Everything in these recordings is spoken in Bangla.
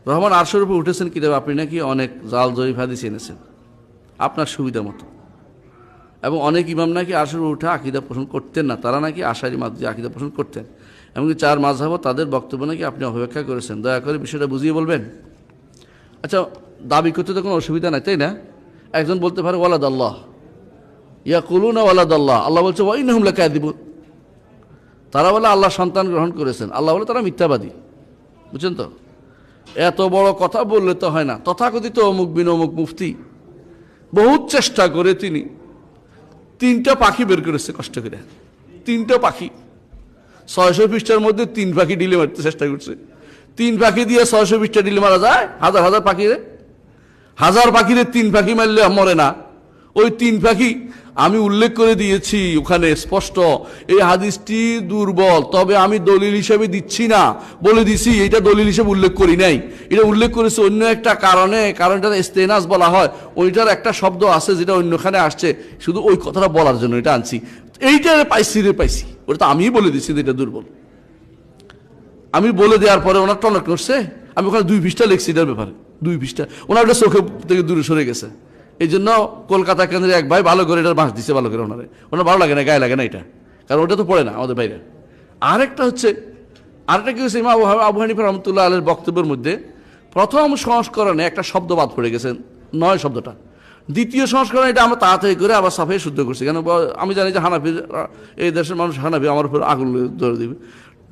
রহমান আরশের উপর উঠেছেন কিভাবে? আপনি নাকি অনেক জাল জয়ীফ হাদিস এনেছেন আপনার সুবিধা মতো, এবং অনেক ইমাম নাকি আরশের উপর উঠে আকীদা পোষণ করতেন না, তারা নাকি আশারি মাযহাবে আকীদা পোষণ করতেন, এমনকি 4 মাযহাবও তাদের বক্তব্য নাকি আপনি অপব্যাখ্যা করেছেন। দয়া করে বিষয়টা বুঝিয়ে বলবেন। আচ্ছা, দাবি করতে তো কোনো অসুবিধা নাই, তাই না? একজন বলতে পারে ওয়ালাদ আল্লাহ, ইয়াকুলুনা ওয়ালাদ আল্লাহ, আল্লাহ বলছে ওয়া ইন্নাহুম লাকাযিবুন, তারা বলে আল্লাহ সন্তান গ্রহণ করেছেন, আল্লাহ বলে তারা মিথ্যাবাদী। বুঝছেন তো? এত বড় কথা বললে তো হয় না। তথাকথিত অমুক বিন অমুক মুফতি বহুত চেষ্টা করে তিনি 3টা পাখি বের করেছে কষ্ট করে, 3টা পাখি 600 পৃষ্ঠার মধ্যে 3 পাখি ডিলে মারতে চেষ্টা করছে। 3 পাখি দিয়ে 600 পৃষ্ঠা ডিলে মারা যায়? হাজার হাজার পাখিরে, হাজার পাখিরে 3 পাখি মারলে মরে না। ওই 3 পাখি আমি উল্লেখ করে দিয়েছি ওখানে স্পষ্ট, এই হাদিসটি দুর্বল, তবে আমি দলিল হিসেবে দিচ্ছি না, বলে দিছি এটা দলিল হিসেবে উল্লেখ করি নাই, এটা উল্লেখ করেছে অন্য একটা কারণে, কারণটা ইস্তেনাস বলা হয়, ওইটার একটা শব্দ আছে যেটা অন্যখানে আসছে, শুধু ওই কথাটা বলার জন্য এটা আনছি। এইটা পাইছি ওটা তো আমিই বলে দিচ্ছি এটা দুর্বল। আমি বলে দেওয়ার পরে ওনার টনক করছে, আমি ওখানে 2 পৃষ্ঠা লিখছি এটার ব্যাপারে, 2 পৃষ্ঠা। ওনার ওটা চোখে থেকে দূরে সরে গেছে। এই জন্য কলকাতা কেন্দ্রে এক ভাই ভালো করে এটার বাঁশ দিচ্ছে, ভালো করে ওনার ভালো লাগে না, গায়ে লাগে না এটা, কারণ ওটা তো পড়ে না আমাদের বাইরে। আরেকটা কি হচ্ছে, ইমাম আবু হানিফা রহমতুল্লাহ আলাইহির বক্তব্যের মধ্যে প্রথম সংস্করণে একটা শব্দ বাদ পড়ে গেছে, 9 শব্দটা। দ্বিতীয় সংস্করণে এটা আমরা তাড়াতাড়ি করে আবার সাফাই শুদ্ধ করছি, কেন আমি জানি যে হানাফির, এই দেশের মানুষ হানাফি, আমার উপর আগুন ধরে দিবে।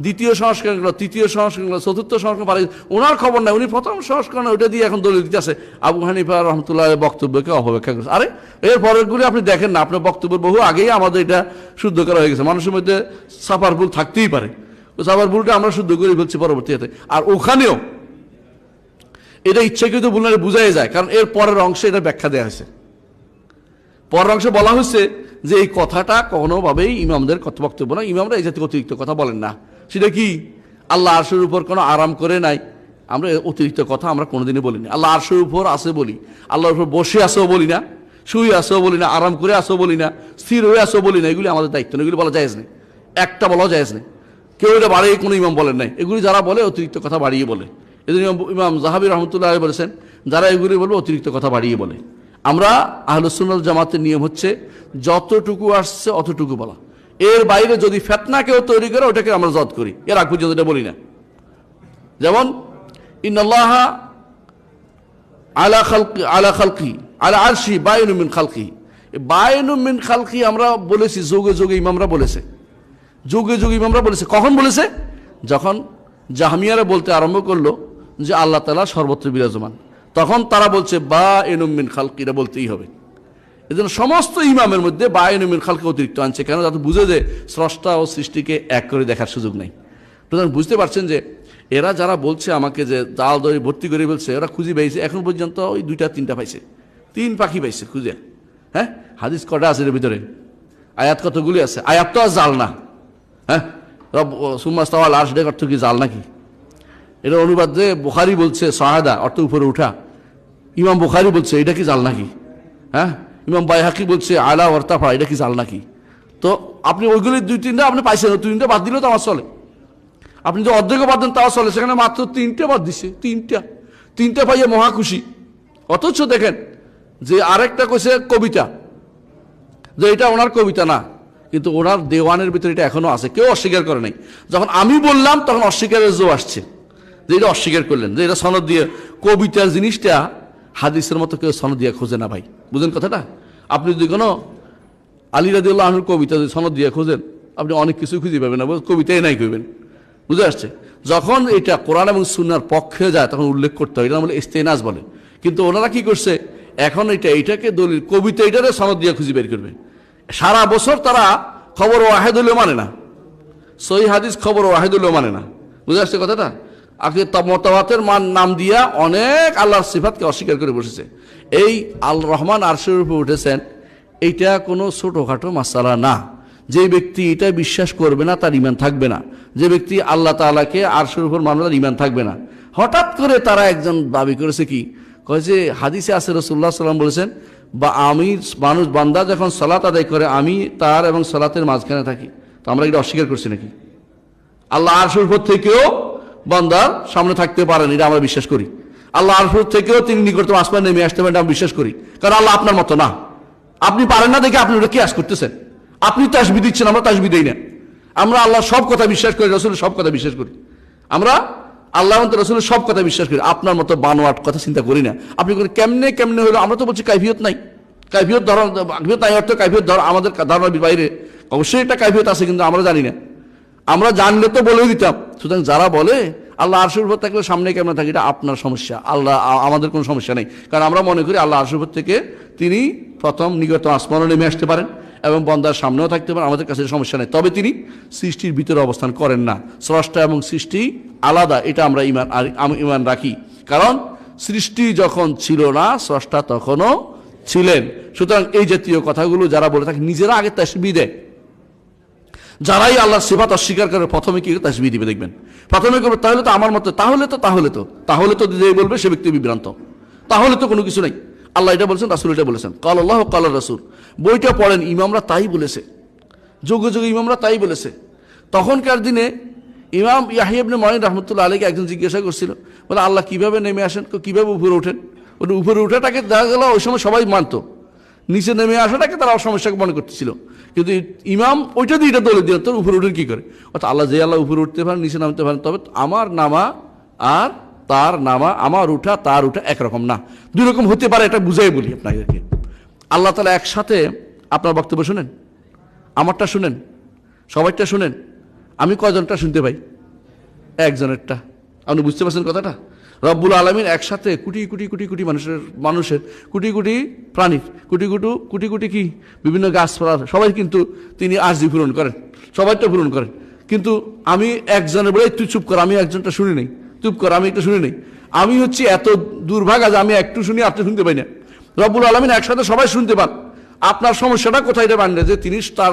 দ্বিতীয় সংস্করণগুলো, তৃতীয় সংস্করণগুলো, চতুর্থ সংস্করণ পারে, ওনার খবর নাই, উনি প্রথম সংস্করণে ওইটা দিয়ে এখন দলিল দিতে আছে আবু হানিফা রহমতুল্লাহ বক্তব্যকে অপব্যাখ্যা করছে। আরে এর পরেরগুলি আপনি দেখেন না, আপনার বক্তব্যের বহু আগেই আমাদের এটা শুদ্ধ করা হয়ে গেছে। মানুষের মধ্যে সাফার ভুল থাকতেই পারে, ওই সাফার ভুলটা আমরা শুদ্ধ করে ফেলছি পরবর্তীতে। আর ওখানেও এটা ইচ্ছাকৃত ভুল না, বোঝাই যায়, কারণ এর পরের অংশে এটা ব্যাখ্যা দেওয়া হয়েছে। পরের অংশে বলা হয়েছে যে এই কথাটা কোনোভাবেই ইমামদের বক্তব্য না, ইমামরা এই জাতীয় অতিরিক্ত কথা বলেন না। সেটা কি? আল্লাহ আরশের উপর কোনো আরাম করে নাই, আমরা অতিরিক্ত কথা আমরা কোনোদিনই বলিনি। আল্লাহ আরশের উপর আছে বলি, আল্লাহর উপর বসে আসেও বলি না, শুয়ে আসেও বলি না, আরাম করে আসেও বলি না, স্থির হয়ে আসেও বলি না। এগুলি আমাদের দায়িত্ব না, এগুলি বলা জায়েজ নেই, একটা বলাও জায়েজ নেই। কেউ এটা বাড়িয়ে কোনো ইমাম বলেন নাই। এগুলি যারা বলে অতিরিক্ত কথা বাড়িয়ে বলে। এজন্য ইমাম যাহাবী রাহমাতুল্লাহ আলাইহি বলেছেন, যারা এগুলি বলবে অতিরিক্ত কথা বাড়িয়ে বলে। আমরা আহলুস সুন্নাহ ওয়াল জামাতের নিয়ম হচ্ছে যতটুকু আসছে অতটুকু বলা, এর বাইরে যদি ফিতনা কেউ তৈরি করে ওটাকে আমরা জদ করি, এর আগ পর্যন্ত এটা বলি না। যেমন ইন্নাল্লাহা আলা খালকি আলা আরশি বাইনুম মিন খালকি, বাইনুম মিন খালকি আমরা বলেছি, যুগে যুগে ইমামরা বলেছে, যুগে যুগে ইমামরা বলেছে। কখন বলেছে? যখন জাহমিয়ারা বলতে আরম্ভ করলো যে আল্লাহ তাআলা সর্বত্র বিরাজমান, তখন তারা বলছে বাইনুম মিন খালকি, এটা বলতেই হবে। এজন্য সমস্ত ইমামের মধ্যে বাইনুম মিন খালকি অতিরিক্ত আনছে, কেন? যাতে বুঝে যে স্রষ্টা ও সৃষ্টিকে এক করে দেখার সুযোগ নেই। প্রধান বুঝতে পারছেন যে এরা যারা বলছে আমাকে যে জাল দড়ি ভর্তি করে বলছে, ওরা খুঁজে পাইছে এখন পর্যন্ত ওই 2টা-3টা পাইছে, 3 পাখি পাইছে খুঁজে। হ্যাঁ, হাদিস কটা আছে এর ভিতরে? আয়াত কতগুলি আছে? আয়াত তো আর জাল না। হ্যাঁ, সুম্মা ইস্তাওয়া আলাল আরশ অর্থ কি জাল নাকি? এটা অনুবাদ যে বুখারী বলছে সাহাদা অর্থ উপরে উঠা, ইমাম বুখারী বলছে এটা কি জাল নাকি? হ্যাঁ, ইমাম বাইহাকি বলছে আলা ওয়ারতাফা, এটা কি জাল নাকি? তো আপনি ওইগুলি 2-3টা আপনি পাইছেন, 2-3টা বাদ দিলেও তো আমার চলে। আপনি যে অর্ধেকও বাদ দেন তাও চলে, সেখানে মাত্র 3টে বাদ দিছে, 3টা পাইয়ে মহা খুশি। অথচ দেখেন যে আরেকটা কইছে কবিতা, যে এটা ওনার কবিতা না, কিন্তু ওনার দেওয়ানের ভিতরে এটা এখনো আছে, কেউ অস্বীকার করে নাই। যখন আমি বললাম তখন অস্বীকারের জো আসছে, যে এটা অস্বীকার করলেন, যে এটা সনদ দিয়ে কবিতার জিনিসটা হাদিসের মতো কেউ সনদ দিয়ে খোঁজে না ভাই। বুঝেন কথাটা? আপনি যদি কোনো আলী রাদিয়াল্লাহু আনহুর কবিতা যদি সনদ দিয়ে খোঁজেন, আপনি অনেক কিছু খুঁজে পাবেন না, কবিতাই নাই কইবেন। বুঝে আসছে? যখন এটা কোরআন এবং সুন্নাহর পক্ষে যায় তখন উল্লেখ করতে হয়, এটা বলে ইস্তেনাস বলে। কিন্তু ওনারা কি করছে, এখন এটাকে দলিল কবিতা এটারে সনদ দিয়ে খুঁজে বের করবে। সারা বছর তারা খবর ওয়াহিদ হলেও মানে না, সহিহ হাদিস খবর ওয়াহিদ হলেও মানে না। বুঝে আসছে কথাটা? আগে মুতাওয়াতির মান নাম দিয়া অনেক আল্লাহর সিফাতকে অস্বীকার করে বসেছে। এই আল রহমান আরশের উপরে উঠেছেন, এইটা কোনো ছোটোখাটো মাসালা না। যে ব্যক্তি এটা বিশ্বাস করবে না তার ঈমান থাকবে না। যে ব্যক্তি আল্লাহ তাআলাকে আরশের উপর মানে তার ঈমান থাকবে না। হঠাৎ করে তারা একজন দাবি করেছে কি, কয় যে হাদিসে আছে রাসূলুল্লাহ সাল্লাল্লাহু আলাইহি ওয়াসাল্লাম বলেছেন, বা আমি মানুষ বান্দা যখন সালাত আদায় করে আমি তার এবং সালাতের মাঝখানে থাকি। তো আমরা এটা অস্বীকার করছি নাকি? আল্লাহ আরশের উপর থেকেও বান্দার সামনে থাকতে পারেন, এটা আমরা বিশ্বাস করি। আল্লাহ আরশের থেকেও তিনি নিকটতম আসমান নেমে আসতে পারেন, আমরা বিশ্বাস করি। কারণ আল্লাহ আপনার মতো না, আপনি পারেন না দেখে আপনি ওটা কিয়াস করতেছেন। আপনি তাসবিহ দিচ্ছেন, আমরা তাসবিহ দেই না। আমরা আল্লাহ সব কথা বিশ্বাস করি, রাসূলের সব কথা বিশ্বাস করি। আমরা আল্লাহ রাসূলের সব কথা বিশ্বাস করি, আপনার মতো বানোয়াট কথা চিন্তা করি না। আপনি কেমনে কেমনে হলো, আমরা তো বলছি কাইফিয়ত নাই। কাইফিয়ত ধরা কাইফিয়ত নাই অর্থ কাইফিয়ত ধরা আমাদের ধারণার বাইরে। অবশ্যই একটা কাইফিয়ত আছে, কিন্তু আমরা জানি না। আমরা জানলে তো বলেও দিতাম। সুতরাং যারা বলে আল্লাহ আরশের উপর থাকলে সামনে কেমন থাকে, এটা আপনার সমস্যা। আল্লাহ আমাদের কোনো সমস্যা নেই। কারণ আমরা মনে করি আল্লাহ আরশের উপর থেকে তিনি প্রথম নিকট আসমানে নেমে আসতে পারেন এবং বান্দার সামনেও থাকতে পারেন, আমাদের কাছে সমস্যা নেই। তবে তিনি সৃষ্টির ভিতরে অবস্থান করেন না। স্রষ্টা এবং সৃষ্টি আলাদা, এটা আমরা ইমান রাখি। কারণ সৃষ্টি যখন ছিল না, স্রষ্টা তখনও ছিলেন। সুতরাং এই জাতীয় কথাগুলো যারা বলে থাকে, নিজেরা আগে তাসবিহ দেয়। যারাই আল্লাহর সিফাত অস্বীকার করে প্রথমে কি তাসবিহ দিবে দেখবেন। প্রথমে করবে তাহলে তো আমার মতো, তাহলে তো যে বলবে সে ব্যক্তি বিভ্রান্ত। তাহলে তো কোনো কিছু নাই। আল্লাহ এটা বলছেন, রাসূল এটা বলেছেন, কাল আল্লাহ কাল রাসূল। বইটা পড়েন, ইমামরা তাই বলেছে, যুগে যুগে ইমামরা তাই বলেছে। তখনকার দিনে ইমাম ইয়াহইয়া ইবনে মাঈন রাহমাতুল্লাহ আলাইহি একজন জিজ্ঞাসা করছিল, বলে আল্লাহ কিভাবে নেমে আসেন, কিভাবে উপরে ওঠেন? ওটা উপরে ওঠাটাকে দেখা গেল ওই সময় সবাই মানত, নিচে নেমে আসাটাকে তারা সমস্যা মনে করতেছিল। কিন্তু ইমাম ওইটা দিয়ে এটা দলে দিল, তোর উপরে উঠেন কি করে? অর্থাৎ আল্লাহ যে আল্লাহ উপরে উঠতে পারেন, নিচে নামতে পারেন, তবে আমার নামা আর তার নামা, আমার উঠা তার উঠা একরকম না, দুই রকম হতে পারে। এটা বুঝাই বলি আপনাদেরকে। আল্লাহ তাআলা একসাথে, আপনার বক্তব্য শুনেন, আমারটা শুনেন, সবাইটা শুনেন। আমি কয়জনটা শুনতে পাই? একজনেরটা। আপনি বুঝতে পারছেন কথাটা? রব্বুল আলামিন একসাথে কোটি কোটি কোটি কোটি মানুষের কোটি কোটি প্রাণীর কোটি কোটি কি বিভিন্ন গাছপালা সবাই কিন্তু তিনি আরজি পূরণ করেন, সবাইটা পূরণ করেন। কিন্তু আমি একজনের বলে তুই চুপ কর, আমি একজনটা শুনি নেই, চুপ কর, আমি একটু শুনি নেই। আমি হচ্ছি এত দুর্ভাগা যে আমি একটু শুনি, আপনি শুনতে পাই না। রব্বুল আলামিন একসাথে সবাই শুনতে পান। আপনার সমস্যাটা কোথায় এটা বানলে যে তিনি তার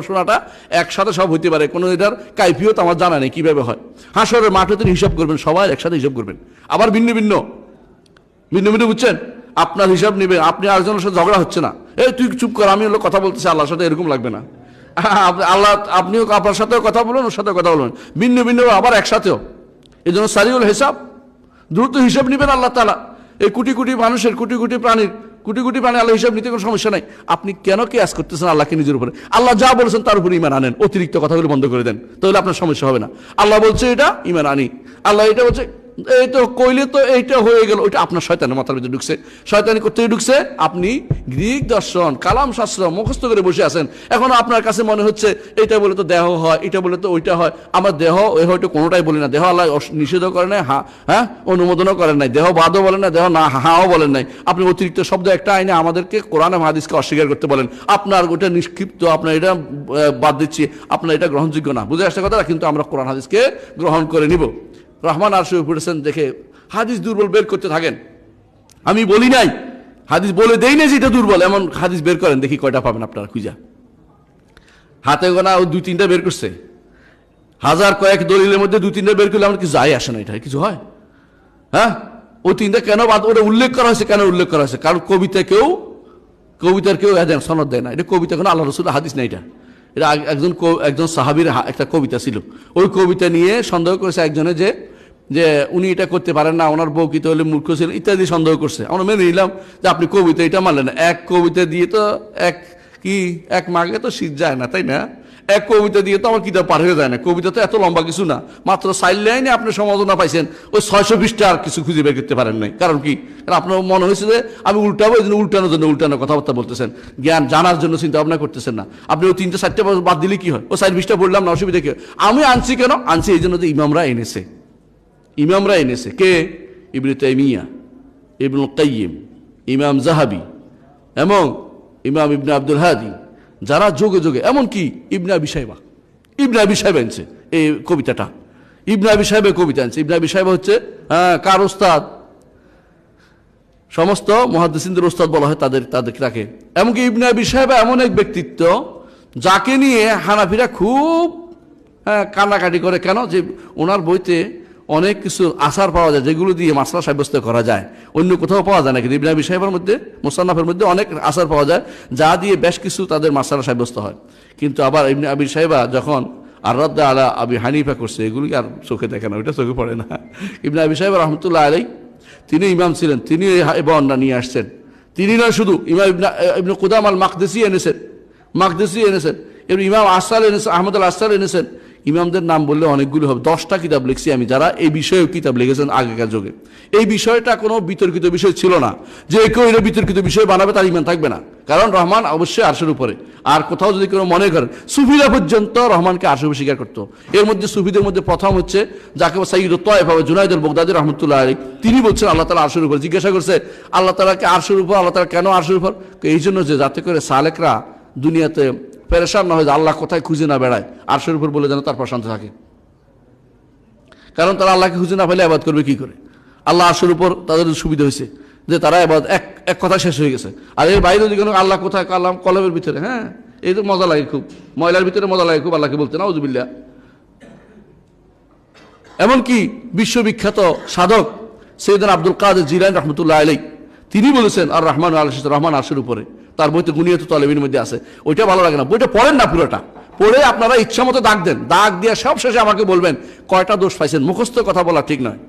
শোনাটা একসাথে সব হইতে পারে, কোনো এটার কাইফিয়ত আমার জানা নেই কিভাবে হয়। হাসরের মাঠে তিনি হিসাব করবেন, সবাই একসাথে হিসাব করবেন, আবার ভিন্ন ভিন্ন বুঝছেন? আপনার হিসাব নেবেন, আপনি আরেকজনের সাথে ঝগড়া হচ্ছে না, এই তুই চুপ কর, আমি হলো কথা বলতেছি আল্লাহর সাথে, এরকম লাগবে না। আল্লাহ আপনিও আপনার সাথেও কথা বলুন, ওর সাথেও কথা বলবেন, ভিন্ন ভিন্ন আবার একসাথেও। এই জন্য সারিউল হিসাব, দ্রুত হিসাব নেবেন আল্লাহ তাআলা। এই কোটি কোটি মানুষের কোটি কোটি প্রাণীর কোটি কোটি প্রাণী আল্লাহ হিসাব নিতে কোনো সমস্যা নাই। আপনি কেন কিয়াস করতেছেন আল্লাহকে নিজের উপরে? আল্লাহ যা বলেছেন তার উপরে ঈমান আনেন, অতিরিক্ত কথাগুলো বন্ধ করে দেন, তাহলে আপনার সমস্যা হবে না। আল্লাহ বলছে এটা, ঈমান আনি। আল্লাহ এটা বলছে, এই তো কইলে তো এইটা হয়ে গেল, ওইটা আপনার শয়তানের মাথার ভিতরে ঢুকছে। শয়তানি করতে ঢুকছে, আপনি গ্রিক দর্শন কালাম শাস্ত্র মুখস্থ করে বসে আছেন। এখন আপনার কাছে মনে হচ্ছে এটা বলে তো দেহ হয়, এটা বলে তো ওইটা হয়। আমার দেহ ওই হয়তো কোনোটাই বলি না। দেহ আল্লাহ নিষেধও করে নাই, হ্যাঁ অনুমোদনও করেন নাই। দেহ বাদও বলেন না, দেহ না হাও বলেন নাই। আপনি অতিরিক্ত শব্দ একটা আইনে আমাদেরকে কোরআন এবং হাদিসকে অস্বীকার করতে বলেন। আপনার ওটা নিষ্ক্ষিপ্ত, আপনার এটা বাদ দিচ্ছি, আপনার এটা গ্রহণযোগ্য না। বুঝে আসছে কথা? কিন্তু আমরা কোরআন হাদিসকে গ্রহণ করে নিব। রহমান আরশে পড়েছেন দেখে হাদিস দুর্বল বের করতে থাকেন। আমি বলি নাই, হাদিস বলে দেই না যে এটা দুর্বল, এমন হাদিস বের করেন, দেখি কয়টা পাবেন আপনারা খুঁজা। হাতে গোনা ও দুই তিনটা বের করছে, হাজার কয়েক দলিলের মধ্যে দুই তিনটা বের করলে আমার কিছু যায় আসে না, এটা কিছু হয়? হ্যাঁ, ও তিনটা কেন বাদ, ওটা উল্লেখ করা হয়েছে কেন উল্লেখ করা হয়েছে? কারণ কবিতার কেউ সনদ দেয় না। এটা কবিতা কোনো আল্লাহ রাসূলের হাদিস না। এটা একজন সাহাবীর একটা কবিতা ছিল। ওই কবিতা নিয়ে সন্দেহ করেছে একজনে যে উনি এটা করতে পারেন না, ওনার বউ কি তাহলে মূর্খ ছিল ইত্যাদি সন্দেহ করছে। আমরা মেনে নিলাম যে আপনি কবিতা এটা মানলেন না। এক কবিতা দিয়ে তো এক মাগে তো শীত যায় না, তাই না? এক কবিতা দিয়ে তো আমার কিতাব পার হয়ে যায় না। কবিতা তো এত লম্বা কিছু না, মাত্র 4 লাইনে আপনি সমালোচনা পাইছেন, ওই 620টা আর কিছু খুঁজে বের করতে পারেন নাই। কারণ কি? কারণ আপনার মনে হয়েছে যে আমি উল্টাবো, এই জন্য উল্টানোর জন্য উল্টানো কথাবার্তা বলতেছেন, জ্ঞান জানার জন্য চিন্তা ভাবনা করতেছেন না। আপনি ওই 3টা 4টা বাদ দিলে কি হয়? ও 4-20টা বললাম না, অসুবিধা কি? আমি আনছি কেন? আনছি এই জন্য যে ইমামরা এনেছে। কে? ইবনে তাইমিয়া, ইবনুল কাইয়িম, ইমাম যাহাবী এবং ইমাম ইবনে আব্দুল হাদি, যারা যোগে যোগে, এমনকি ইবনে আবি শাইবা আনছে এই কবিতাটা। ইবনে আবি শাইবা কবিতা আনছে। ইবনে আবি শাইবা হচ্ছে কার ওস্তাদ? সমস্ত মুহাদ্দিসিনদের ওস্তাদ বলা হয় তাকে। এমনকি ইবনে আবি শাইবা এমন এক ব্যক্তিত্ব যাকে নিয়ে হানাফিরা খুব কান্নাকাটি করে। কেন? যে ওনার বইতে অনেক কিছু আসার পাওয়া যায় যেগুলো দিয়ে মাসলা সাব্যস্ত করা যায়, অন্য কোথাও পাওয়া যায় না। কিন্তু ইবনে আবি শাইবার মধ্যে, মুসান্নাফের মধ্যে অনেক আসার পাওয়া যায় যা দিয়ে বেশ কিছু তাদের মাসলা সাব্যস্ত হয়। কিন্তু আবার ইবনে আবি শাইবা যখন আর রাদ্দা আলা আবি হানিফা করছে, এগুলি আর চোখে দেখে না, ওইটা চোখে পড়ে না। ইবনে আবি সাহেব রহমতুল্লাহ আলাই তিনি ইমাম ছিলেন, তিনি এই বর্ণনা নিয়ে আসছেন। তিনি না শুধু ইমাম ইবনে কুদাম আল মাকদেসি এনেছেন, এবার ইমাম আসাল এনেছেন, আহমদ আল আসাল এনেছেন। ইমামদের নাম বললে অনেকগুলো হবে, 10টা কিতাব লিখছি আমি, যারা এই বিষয়েও কিতাব লিখেছেন আগেকার যুগে। এই বিষয়টা কোনো বিতর্কিত বিষয় ছিল না যে কেউ এটা বিতর্কিত বিষয় বানাবে তার ইমান থাকবে না, কারণ রহমান অবশ্যই আরশের উপরে। আর কোথাও যদি কেউ মনে করেন, সুফিরা পর্যন্ত রহমানকে আরশের উপরে স্বীকার করতো। এর মধ্যে সুফিদের মধ্যে প্রথম হচ্ছে যাকে সাইয়্যিদ তায়েফ জুনাইদ আল বাগদাদী রাহমাতুল্লাহ আলাইহি, তিনি বলছেন আল্লাহ তাআলা আরশের উপর। জিজ্ঞাসা করছে আল্লাহ তাআলাকে আরশের উপর, আল্লাহ তাআলা কেন আরশের উপর? এই জন্য যে যাতে করে সালেকরা দুনিয়াতে পেরেশান না হয়, আল্লাহ কোথায় খুঁজে না বেড়ায়, আরশের উপর বলে যেন তার প্রশান্ত থাকে। কারণ তারা আল্লাহকে খুঁজে না পেলে ইবাদত করবে কি করে? আল্লাহ আরশের উপর তাদের সুবিধা হয়েছে যে তারা ইবাদত এক কথা শেষ হয়ে গেছে। আর এর বাইরে যদি কোনো আল্লাহ কোথায়, আল্লাহ কলবের ভিতরে, হ্যাঁ এই তো মজা লাগে খুব, ময়লার ভিতরে মজা লাগে খুব আল্লাহকে বলতে, নাউজুবিল্লাহ। এমনকি বিশ্ববিখ্যাত সাধক সৈয়দনা আব্দুল কাদের জিলানী রহমতুল্লাহ আলাইহি তিনি বলেছেন আর রহমান রহমান আরশের উপরে, তার বইতে গুনিয়াত তালেবীর মধ্যে আছে। ওইটা ভালো লাগে না, বইটা পড়েন না, পুরোটা পড়ে আপনারা ইচ্ছা মতো দাগ দেন, দাগ দিয়ে সব শেষে আমাকে বলবেন কয়টা দোষ পাইছেন। মুখস্থ কথা বলা ঠিক নয়।